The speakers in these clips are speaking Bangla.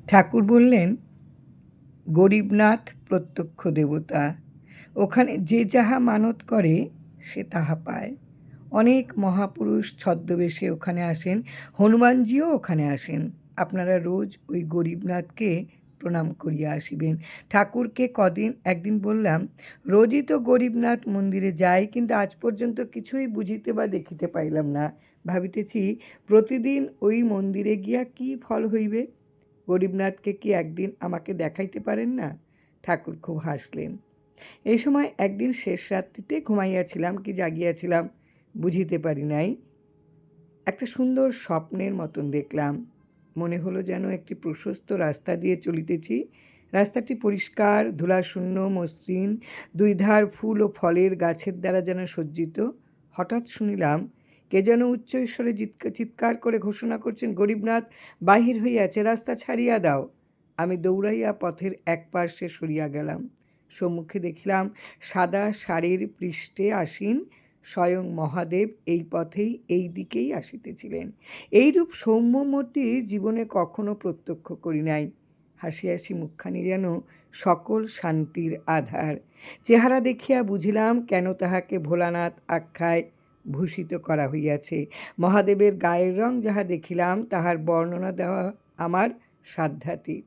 ঠাকুর বললেন, গরিবনাথ প্রত্যক্ষ দেবতা। ওখানে যে যাহা মানত করে সে তাহা পায়। অনেক মহাপুরুষ ছদ্মবেশে ওখানে আসেন, হনুমানজিও ওখানে আসেন। আপনারা রোজ ওই গরিবনাথকে প্রণাম করিয়া আসিবেন। ঠাকুরকে একদিন বললাম, রোজই তো গরিবনাথ মন্দিরে যাই, কিন্তু আজ পর্যন্ত কিছুই বুঝিতে বা দেখিতে পাইলাম না। ভাবিতেছি প্রতিদিন ওই মন্দিরে গিয়া কি ফল হইবে। গরিবনাথকে কি একদিন আমাকে দেখাইতে পারেন না? ঠাকুর খুব হাসলেন। এই সময় একদিন শেষ রাত্রিতে ঘুমাইয়াছিলাম কি জাগিয়াছিলাম বুঝিতে পারি নাই, একটা সুন্দর স্বপ্নের মতন দেখলাম। মনে হলো যেন একটি প্রশস্ত রাস্তা দিয়ে চলিতেছি। রাস্তাটি পরিষ্কার, ধুলাশূন্য, মসৃণ, দুই ধার ফুল ও ফলের গাছের দ্বারা যেন সজ্জিত। হঠাৎ শুনিলাম কে যেন উচ্চ স্বরে চিৎকার করে ঘোষণা করছেন, গরিবনাথ বাহির হইয়াছে, রাস্তা ছাড়িয়া দাও। আমি দৌড়াইয়া পথের এক পার্শ্বে সরিয়া গেলাম। সম্মুখে দেখিলাম সাদা শাড়ির পৃষ্ঠে আসীন স্বয়ং মহাদেব এই পথেই এই দিকেই আসিতেছিলেন। এইরূপ সৌম্য মূর্তি জীবনে কখনো প্রত্যক্ষ করি নাই। হাসি হাসি মুখখানি যেন সকল শান্তির আধার। চেহারা দেখিয়া বুঝিলাম কেন তাহাকে ভোলানাথ আখ্যায় ভূষিত করা হইয়াছে। মহাদেবের গায়ের রং যাহা দেখিলাম তাহার বর্ণনা দেওয়া আমার সাধ্যাতীত।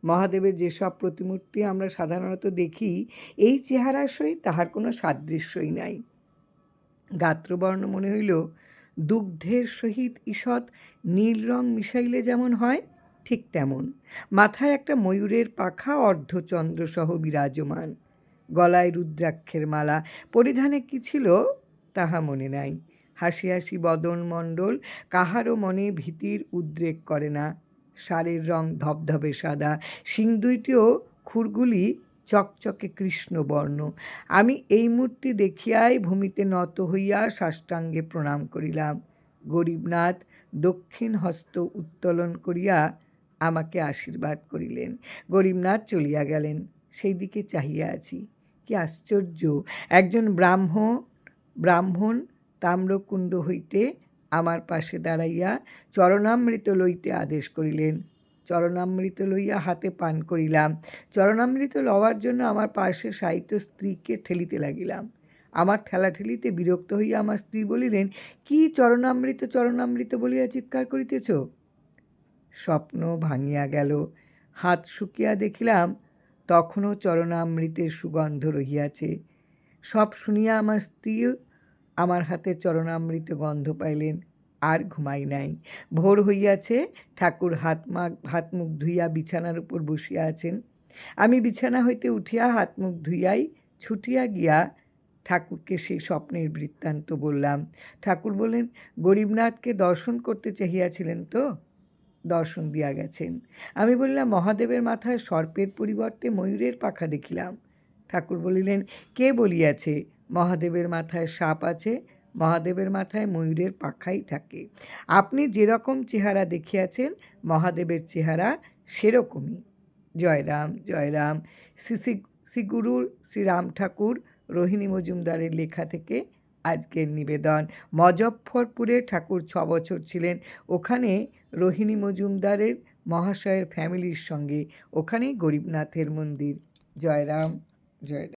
মহাদেবের যেসব প্রতিমূর্তি আমরা সাধারণত দেখি, এই চেহারার সহিত তাহার কোনো সাদৃশ্যই নাই। গাত্রবর্ণ মনে হইল দুগ্ধের সহিত ঈষৎ নীল রং মিশাইলে যেমন হয়, ঠিক তেমন। মাথায় একটা ময়ূরের পাখা অর্ধচন্দ্রসহ বিরাজমান। গলায় রুদ্রাক্ষের মালা। পরিধানে কি ছিল তাহা মনে নাই। হাসি হাসি বদন মণ্ডল কাহারও মনে ভীতির উদ্রেক করে না। শাড়ির রং ধবধবে সাদা, শিং দুইটিও খুরগুলি চকচকে কৃষ্ণবর্ণ। আমি এই মূর্তি দেখিয়াই ভূমিতে নত হইয়া সাষ্টাঙ্গে প্রণাম করিলাম। গরিবনাথ দক্ষিণ হস্ত উত্তোলন করিয়া আমাকে আশীর্বাদ করিলেন। গরিবনাথ চলিয়া গেলেন। সেই দিকে চাহিয়া আছি। কি আশ্চর্য! একজন ব্রাহ্মণ তাম্রকুণ্ড হইতে আমার পাশে দাঁড়াইয়া চরণামৃত লইতে আদেশ করিলেন। চরণামৃত লইয়া হাতে পান করিলাম। চরণামৃত লওয়ার জন্য আমার পার্শ্বে শায়িত স্ত্রীকে ঠেলিতে লাগিলাম। আমার ঠেলাঠেলিতে বিরক্ত হইয়া আমার স্ত্রী বলিলেন, কি চরণামৃত চরণামৃত বলিয়া চিৎকার করিতেছ? স্বপ্ন ভাঙিয়া গেল। হাত শুকিয়া দেখিলাম তখনও চরণামৃতের সুগন্ধ রহিয়াছে। সব শুনিয়া আমার স্ত্রী আমার হাতে চরণামৃত গন্ধ পাইলেন। আর ঘুমাই নাই। ভোর হইয়াছে। ঠাকুর হাত মুখ ধুইয়া বিছানার উপর বসিয়া আছেন। আমি বিছানা হইতে উঠিয়া হাত মুখ ধুইয়াই ছুটিয়া গিয়া ঠাকুরকে সেই স্বপ্নের বৃত্তান্ত বললাম। ঠাকুর বললেন, গরিবনাথকে দর্শন করতে চাহিয়াছিলেন তো? দর্শন দিয়া গেছেন। আমি বললাম, মহাদেবের মাথায় সর্পের পরিবর্তে ময়ূরের পাখা দেখিলাম। ঠাকুর বলিলেন, কে বলিয়াছে মহাদেবের মাথায় সাপ আছে? মহাদেবের মাথায় ময়ূরের পাখাই থাকে। আপনি যেরকম চেহারা দেখিয়াছেন মহাদেবের চেহারা সেরকমই। জয় রাম, জয় রাম। শ্রী গুরুর শ্রীরাম ঠাকুর রোহিণী মজুমদারের লেখা থেকে আজকের নিবেদন। মজফ্ফরপুরে ঠাকুর 6 বছর ছিলেন। ওখানে রোহিণী মজুমদারের মহাশয়ের ফ্যামিলির সঙ্গে। ওখানেই গরিবনাথের মন্দির। জয় রাম, জয় রাম।